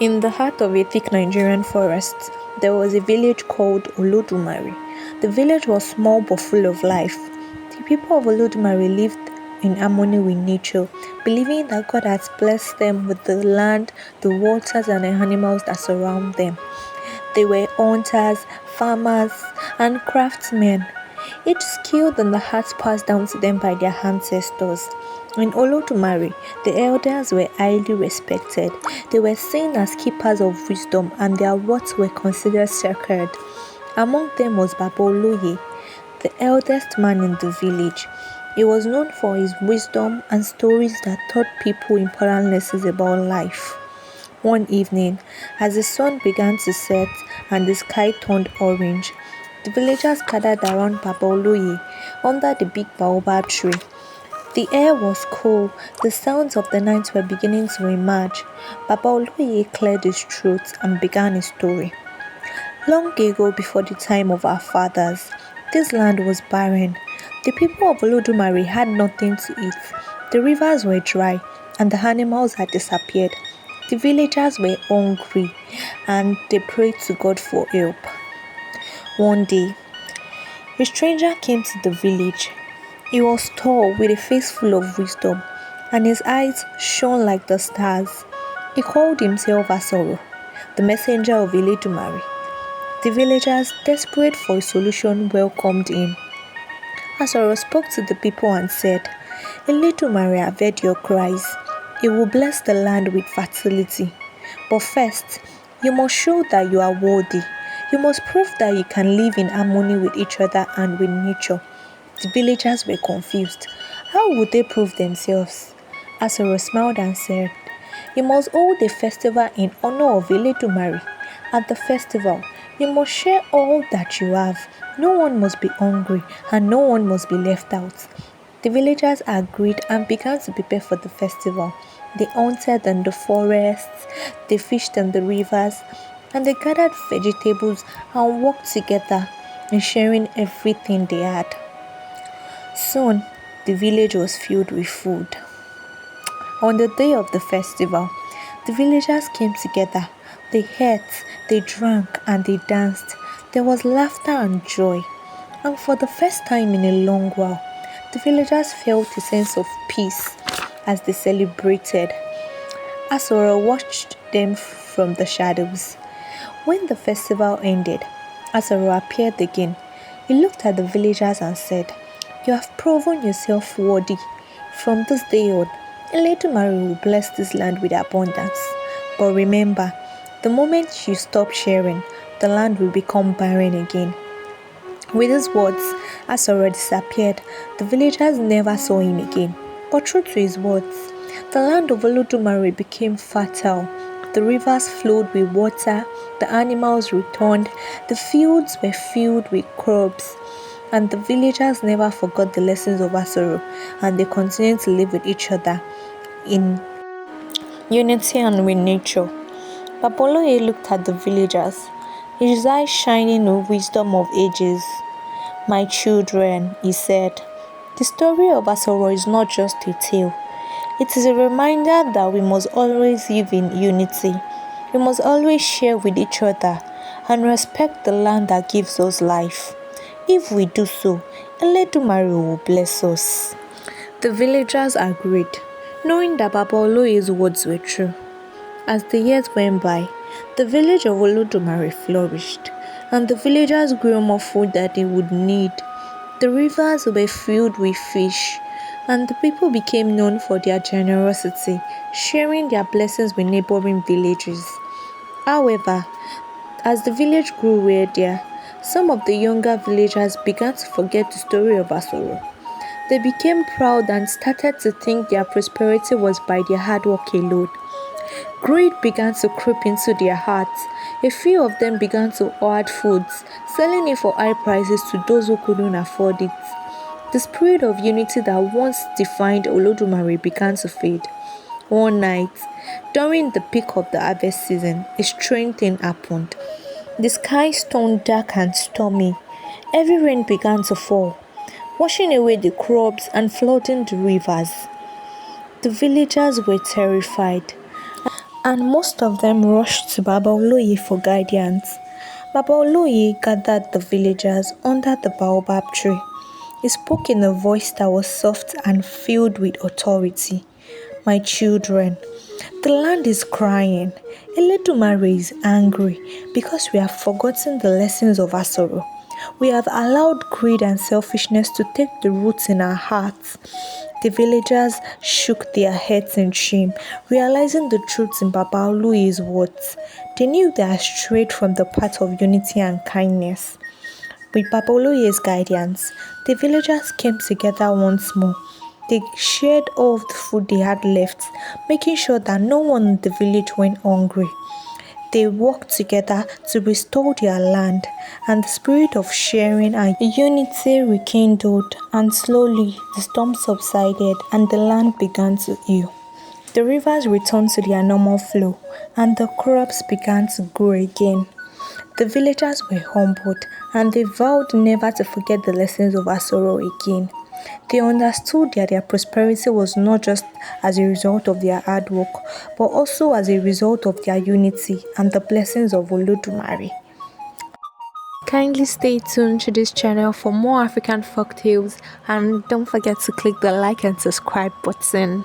In the heart of a thick Nigerian forest, there was a village called Olodumare. The village was small but full of life. The people of Olodumare lived in harmony with nature, believing that God has blessed them with the land, the waters, and the animals that surround them. They were hunters, farmers, and craftsmen, each skilled in the arts passed down to them by their ancestors. In Olodumare, the elders were highly respected. They were seen as keepers of wisdom, and their words were considered sacred. Among them was Baba Oloye, the eldest man in the village. He was known for his wisdom and stories that taught people important lessons about life. One evening, as the sun began to set and the sky turned orange, the villagers gathered around Baba Oloye under the big baobab tree. The air was cool, the sounds of the night were beginning to emerge. Baba Oloye cleared his throat and began his story. Long ago, before the time of our fathers, this land was barren. The people of Olodumare had nothing to eat. The rivers were dry and the animals had disappeared. The villagers were hungry and they prayed to God for help. One day, a stranger came to the village. He was tall with a face full of wisdom and his eyes shone like the stars. He called himself Asoro, the messenger of Olodumare. The villagers, desperate for a solution, welcomed him. Asoro spoke to the people and said, Olodumare have heard your cries. He will bless the land with fertility. But first, you must show that you are worthy. You must prove that you can live in harmony with each other and with nature. The villagers were confused. How would they prove themselves? Asoro smiled and said, You must hold a festival in honor of Olodumare. At the festival, you must share all that you have. No one must be hungry and no one must be left out. The villagers agreed and began to prepare for the festival. They hunted in the forests, they fished in the rivers, and they gathered vegetables and worked together in sharing everything they had. Soon, the village was filled with food. On the day of the festival, the villagers came together. They ate, they drank, and they danced. There was laughter and joy. And for the first time in a long while, the villagers felt a sense of peace as they celebrated. Asoro watched them from the shadows. When the festival ended, Asoro appeared again. He looked at the villagers and said, You have proven yourself worthy. From this day on, Olodumare will bless this land with abundance. But remember, the moment you stop sharing, the land will become barren again. With these words, Asoro disappeared. The villagers never saw him again. But true to his words, the land of Olodumare became fertile. The rivers flowed with water, the animals returned, the fields were filled with crops, and the villagers never forgot the lessons of Asoro, and they continued to live with each other in unity and with nature. Baba Oloye looked at the villagers, his eyes shining with wisdom of ages. My children, he said, the story of Asoro is not just a tale. It is a reminder that we must always live in unity. We must always share with each other and respect the land that gives us life. If we do so, Olodumare will bless us. The villagers agreed, knowing that Baba Oloye's words were true. As the years went by, the village of Olodumare flourished, and the villagers grew more food that they would need. The rivers were filled with fish, and the people became known for their generosity, sharing their blessings with neighboring villages. However, as the village grew wealthier, some of the younger villagers began to forget the story of Asoro. They became proud and started to think their prosperity was by their hard work alone. Greed began to creep into their hearts. A few of them began to hoard foods, selling it for high prices to those who couldn't afford it. The spirit of unity that once defined Olodumare began to fade. One night, during the peak of the harvest season, a strange thing happened. The skies turned dark and stormy. Heavy rain began to fall, washing away the crops and flooding the rivers. The villagers were terrified, and most of them rushed to Baba Oloye for guidance. Baba Oloye gathered the villagers under the baobab tree. He spoke in a voice that was soft and filled with authority. My children, the land is crying. Olodumare is angry because we have forgotten the lessons of our sorrow. We have allowed greed and selfishness to take the roots in our hearts. The villagers shook their heads in shame, realizing the truth in Baba Oluye's words. They knew they had strayed from the path of unity and kindness. With Baba Oluye's guidance, the villagers came together once more. They shared all of the food they had left, making sure that no one in the village went hungry. They worked together to restore their land, and the spirit of sharing and unity rekindled, and slowly the storm subsided and the land began to heal. The rivers returned to their normal flow, and the crops began to grow again. The villagers were humbled, and they vowed never to forget the lessons of Asoro again. They understood that their prosperity was not just as a result of their hard work, but also as a result of their unity and the blessings of Olodumare. Kindly stay tuned to this channel for more African folktales, and don't forget to click the like and subscribe button.